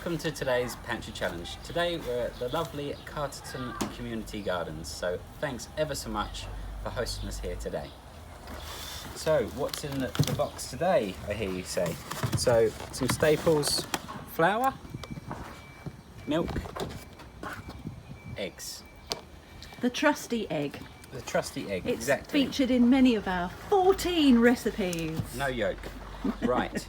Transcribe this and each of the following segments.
Welcome to today's Pantry Challenge. Today we're at the lovely Carterton Community Gardens, so thanks ever so much for hosting us here today. So what's in the box today, I hear you say? So some staples: flour, milk, eggs. The trusty egg. The trusty egg, It's exactly. featured in many of our 14 recipes. No yolk. Right,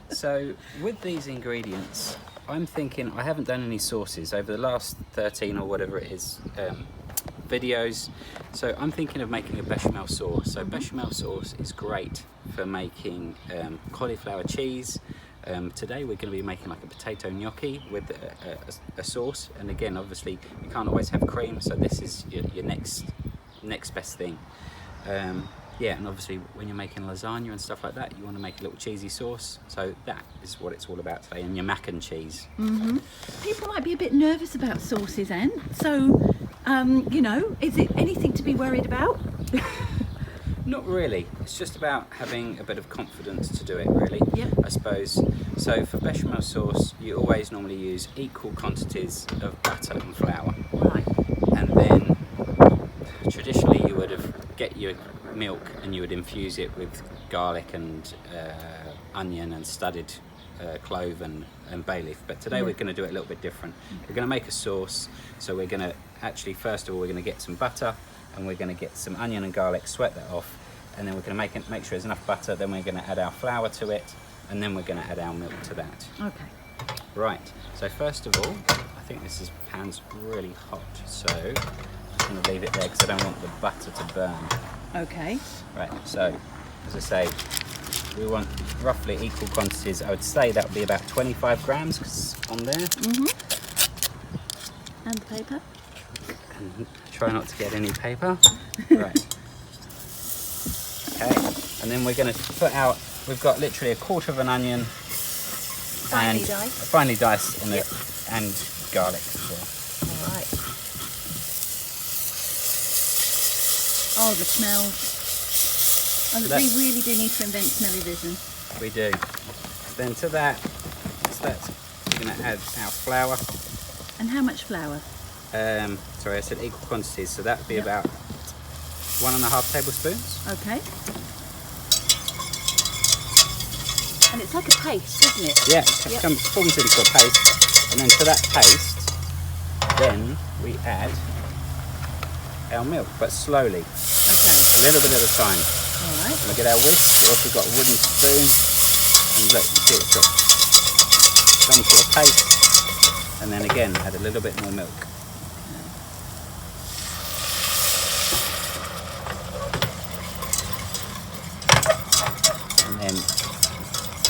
so with these ingredients, I'm thinking, I haven't done any sauces over the last 13 or whatever it is videos, so I'm thinking of making a bechamel sauce. So bechamel sauce is great for making cauliflower cheese. Today we're going to be making like a potato gnocchi with a sauce, and again obviously you can't always have cream, so this is your next best thing. Yeah, and obviously when you're making lasagna and stuff like that, you want to make a little cheesy sauce. So that is what it's all about today, and your mac and cheese. People might be a bit nervous about sauces, Anne. So, you know, is it anything to be worried about? Not really. It's just about having a bit of confidence to do it, really. Yep. I suppose. So for bechamel sauce, you always normally use equal quantities of butter and flour. Right. And then traditionally you would have get your milk and you would infuse it with garlic and onion and studded clove and bay leaf. But today we're going to do it a little bit different. We're going to make a sauce. So we're going to actually, first of all, we're going to get some butter, and we're going to get some onion and garlic, sweat that off, and then we're going to make sure there's enough butter. Then we're going to add our flour to it, and then we're going to add our milk to that. Okay. Right, so first of all, I think this pan's really hot, so I'm just going to leave it there because I don't want the butter to burn. Okay. Right, so as I say, we want roughly equal quantities. I would say that would be about 25 grams 'cause on there. And the paper? And try not to get any paper. Right. Okay, and then we're going to put out, we've got literally a quarter of an onion. Finely and diced. Finely diced in Yep. and garlic as well. All right. Oh, the smells. And we really do need to invent smelly vision. We do. Then to that, we're going to add our flour. And how much flour? Sorry, I said equal quantities, so that would be about 1.5 tablespoons. Okay. And it's like a paste, isn't it? Yeah, it forms into a paste, and then to that paste, then we add our milk, but slowly, Okay. a little bit at a time. All right. We'll get our whisk. We've also got a wooden spoon, and look, you see it's gone to a paste, and then again add a little bit more milk. And then,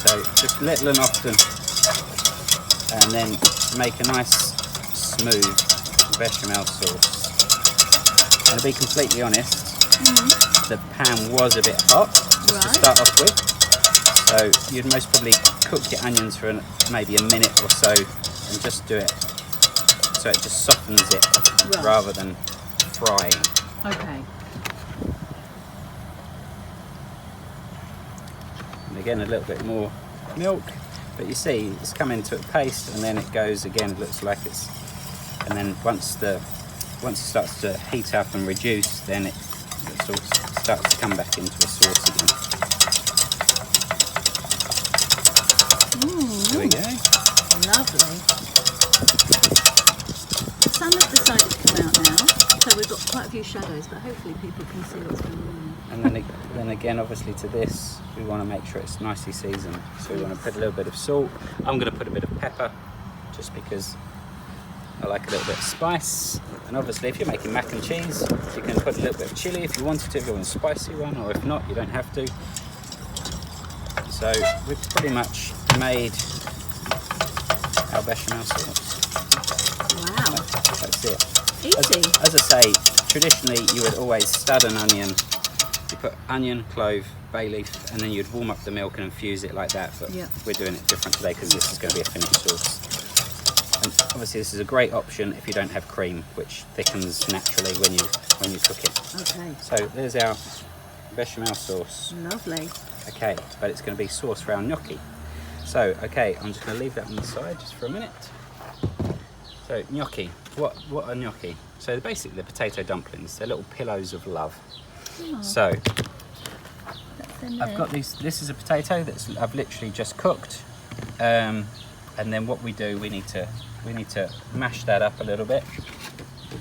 so just little and often, and then make a nice smooth bechamel sauce. And to be completely honest, the pan was a bit hot just to start off with, so you'd most probably cook your onions for maybe a minute or so and just do it so it just softens it rather than frying. Okay. And again a little bit more milk, but you see it's coming to a paste, and then it goes again, looks like it's, and then once it starts to heat up and reduce, then it sort of starts to come back into a sauce again. There we go. Lovely. The sun has decided to come out now, so we've got quite a few shadows, but hopefully people can see what's going on. And then again, obviously to this, we want to make sure it's nicely seasoned. So we want to put a little bit of salt. I'm going to put a bit of pepper, just because I like a little bit of spice. And obviously if you're making mac and cheese, you can put a little bit of chilli if you wanted to, if you want a spicy one, or if not, you don't have to. So we've pretty much made our bechamel sauce. Wow. That's it. Easy. As I say, traditionally you would always stud an onion. You put onion, clove, bay leaf, and then you'd warm up the milk and infuse it like that. But we're doing it different today because this is going to be a finished sauce. And obviously this is a great option if you don't have cream, which thickens naturally when you cook it. Okay. So there's our bechamel sauce. Lovely. Okay, but it's going to be sauce for our gnocchi. So, okay, I'm just going to leave that on the side just for a minute. So, gnocchi. What are gnocchi? So, they're basically the potato dumplings. They're little pillows of love. Oh. So, I've got these. This is a potato that I've literally just cooked, and then what we do, we need to mash that up a little bit.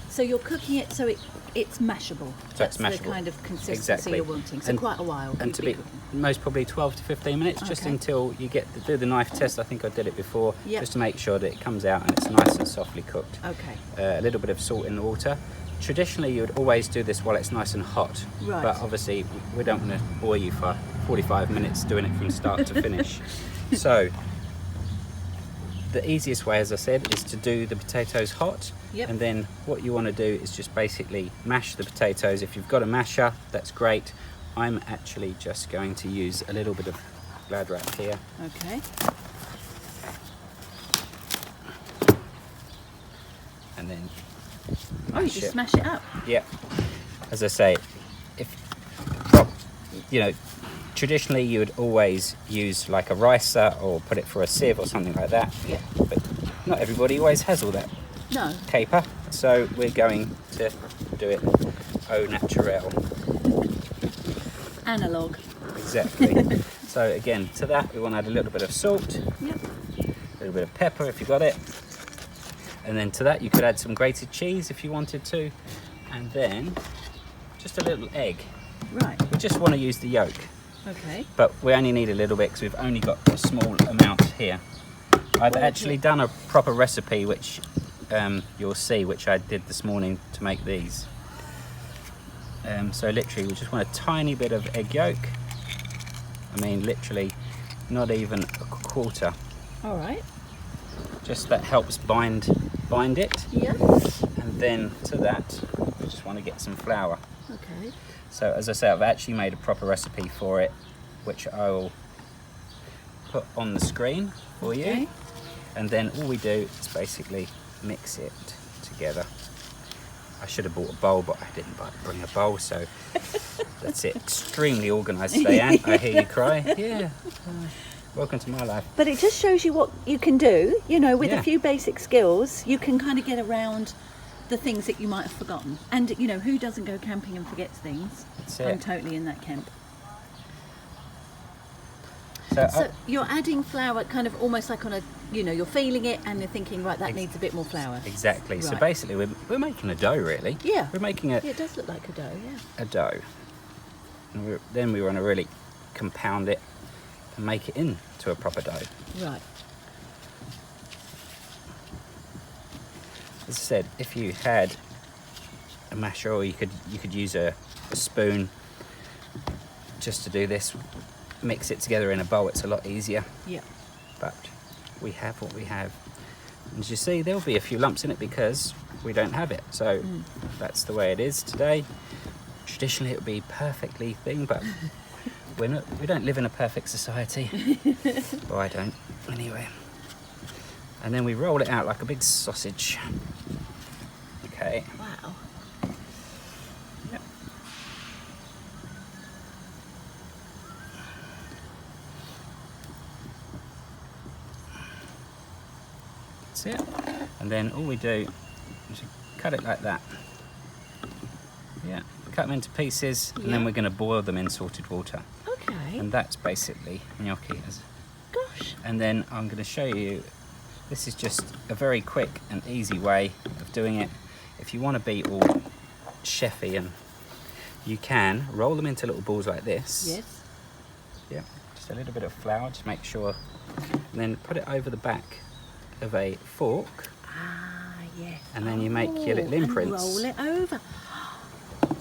So you're cooking it so it's mashable. So it's mashable. The kind of consistency you're wanting. So quite a while. And to be most probably 12 to 15 minutes, just until you get to do the knife test. I think I did it before, just to make sure that it comes out and it's nice and softly cooked. Okay. A little bit of salt in the water. Traditionally, you would always do this while it's nice and hot. Right. But obviously, we don't want to bore you for 45 minutes doing it from start to finish. So, the easiest way, as I said, is to do the potatoes hot. Yep. And then what you want to do is just basically mash the potatoes. If you've got a masher, that's great. I'm actually just going to use a little bit of Glad wrap here. Okay. And then you just smash it up. Yeah. As I say, traditionally you would always use like a ricer or put it for a sieve or something like that. Yeah. But not everybody always has all that. No. Caper. So we're going to do it au naturel. Analog. Exactly. So again, to that we want to add a little bit of salt. Yep. A little bit of pepper if you got it. And then to that you could add some grated cheese if you wanted to. And then just a little egg. Right. We just want to use the yolk. Okay. But we only need a little bit because we've only got a small amount here. I've actually done a proper recipe which you'll see, which I did this morning to make these. So literally we just want a tiny bit of egg yolk. I mean literally not even a quarter. All right. Just that helps bind it. Yeah. And then to that we just want to get some flour. Okay. So as I say, I've actually made a proper recipe for it, which I will put on the screen for you. And then all we do is basically mix it together. I should have bought a bowl, but I didn't bring a bowl, so that's it. Extremely organised today, Anne. I hear you cry. Yeah. Welcome to my life. But it just shows you what you can do, with a few basic skills, you can kind of get around the things that you might have forgotten. And, who doesn't go camping and forgets things? That's it. I'm totally in that camp. So you're adding flour kind of almost like on a, you're feeling it and you're thinking, right, that needs a bit more flour. Exactly. Right. So basically we're making a dough, really. Yeah. We're making it does look like a dough, yeah. a dough. And then we want to really compound it and make it into a proper dough. Right. As I said, if you had a masher, or you could use a spoon just to do this, mix it together in a bowl, it's a lot easier. Yeah. But we have what we have. And as you see, there'll be a few lumps in it because we don't have it. So that's the way it is today. Traditionally it would be perfectly thing, but we don't live in a perfect society. Well, I don't anyway. And then we roll it out like a big sausage. Okay. Wow. Yep. That's it. And then all we do is cut it like that. Yeah. Cut them into pieces, and then we're going to boil them in salted water. Okay. And that's basically gnocchi. Gosh. And then I'm going to show you. This is just a very quick and easy way of doing it. If you want to be all chefy, and you can roll them into little balls like this. Yes. Yeah, just a little bit of flour, just make sure. And then put it over the back of a fork. Ah, yes. And then you make your little imprints. And roll it over.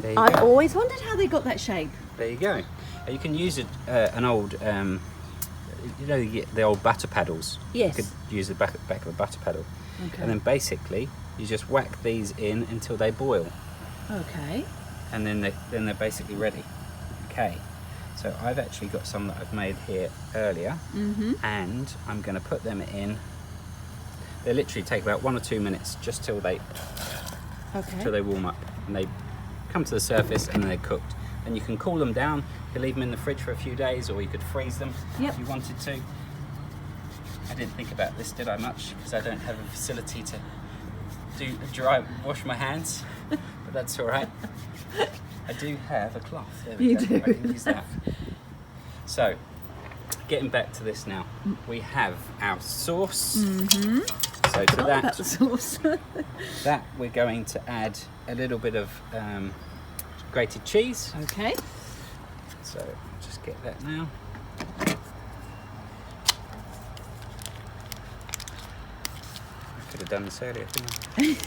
There you I've go. always wondered how they got that shape. There you go. You can use an old, the old butter paddles. Yes. You could use the back of a butter paddle. Okay. And then basically you just whack these in until they boil. Okay. And then they're basically ready. Okay. So I've actually got some that I've made here earlier, and I'm going to put them in. They literally take about 1 or 2 minutes just till they warm up and they come to the surface, and then they're cooked. And you can cool them down. You can leave them in the fridge for a few days, or you could freeze them if you wanted to. I didn't think about this, did I, much? Because I don't have a facility to wash my hands, but that's all right. I do have a cloth. There we go. do. I can use that. So, getting back to this now, we have our sauce. Mm-hmm. So to About that, the sauce. that we're going to add a little bit of grated cheese. Okay. So just get that now. I could have done this earlier, couldn't I?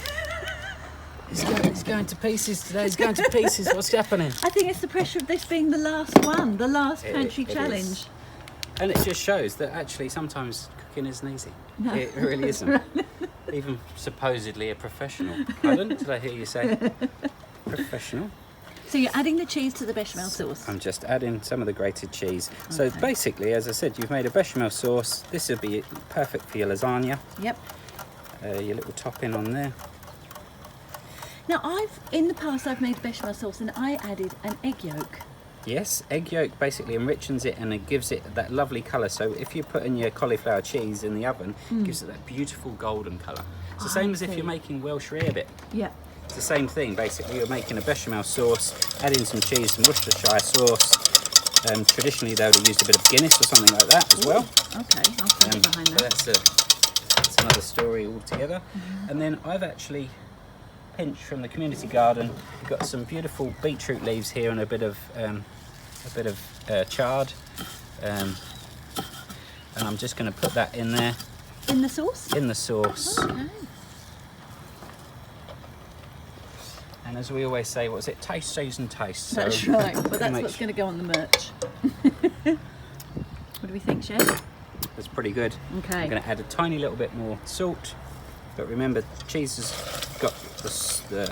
It's going to pieces today. It's going to pieces. What's happening? I think it's the pressure of this being the last one, the last Pantry Challenge. Is. And it just shows that actually sometimes cooking isn't easy. No. It really isn't. Even supposedly a professional. Pardon? Did I hear you say professional? So you're adding the cheese to the bechamel sauce. I'm just adding some of the grated cheese. Okay. So basically, as I said, you've made a bechamel sauce. This would be perfect for your lasagna. Yep. Your little topping on there. Now in the past I've made bechamel sauce and I added an egg yolk. Yes, egg yolk basically enriches it and it gives it that lovely colour. So if you put in your cauliflower cheese in the oven, it gives it that beautiful golden colour. It's the same as if you're making Welsh rarebit. Yeah. It's the same thing basically. You're making a bechamel sauce, adding some cheese, some Worcestershire sauce. Traditionally they would have used a bit of Guinness or something like that as well. Okay, I'll stand behind But that. that's another story altogether. And then I've actually pinched from the community garden. We've got some beautiful beetroot leaves here and a bit of chard, and I'm just going to put that in there. In the sauce? In the sauce. Okay. And as we always say, what's it? Taste, season, taste. That's So right. But pretty that's much what's going to go on the merch. What do we think, Chef? That's pretty good. Okay. I'm going to add a tiny little bit more salt, but remember, cheese has got the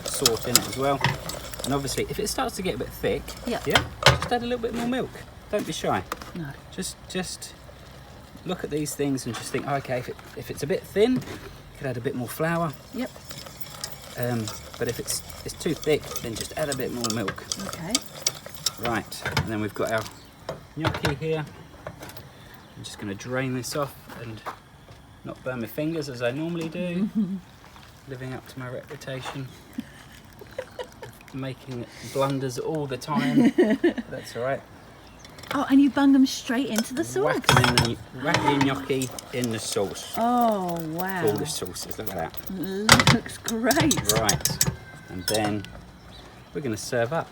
salt in it as well. And obviously, if it starts to get a bit thick, yeah, just add a little bit more milk. Don't be shy. No. Just look at these things and just think, okay, if it's a bit thin, you could add a bit more flour. Yep. But if it's too thick, then just add a bit more milk. Okay. Right, and then we've got our gnocchi here. I'm just going to drain this off and not burn my fingers as I normally do. Living up to my reputation. Making blunders all the time. That's all right. Oh, and you bung them straight into the sauce? Whack the gnocchi in the sauce. Oh, wow. All the sauces, look at that. Looks great. Right, and then we're going to serve up.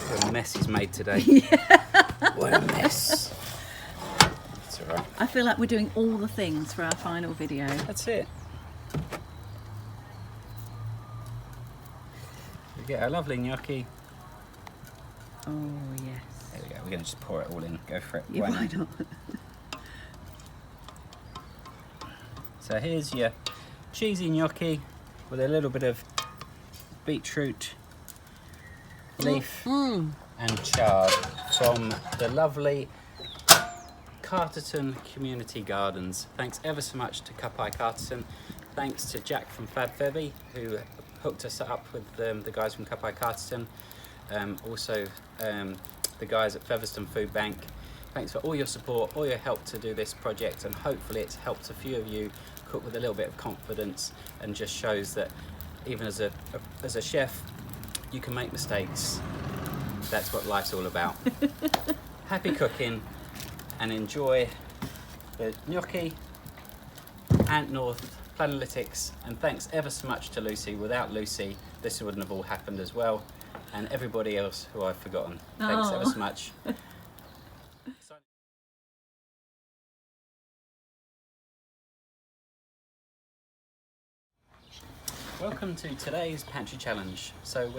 What a mess he's made today. What a mess. That's all right. I feel like we're doing all the things for our final video. That's it. We get our lovely gnocchi. Oh, yes. There we go. We're going to just pour it all in. Go for it. Yeah, why not? So here's your cheesy gnocchi with a little bit of beetroot leaf and chard from the lovely Carterton Community Gardens. Thanks ever so much to Carterton. Thanks to Jack from Fab Febby who hooked us up with the guys from Carterton. Also the guys at Featherston Foodbank. Thanks for all your support, all your help to do this project, and hopefully it's helped a few of you cook with a little bit of confidence and just shows that even as a chef you can make mistakes. That's what life's all about. Happy cooking and enjoy the gnocchi, Ant North, Planalytics, and thanks ever so much to Lucy. Without Lucy this wouldn't have all happened as well, and everybody else who I've forgotten. Thanks ever so much. Welcome to today's Pantry Challenge. So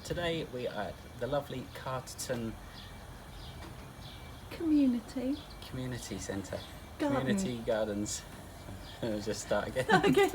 today we are at the lovely Carterton Community Centre. Garden. Community Gardens. Just start again. Again.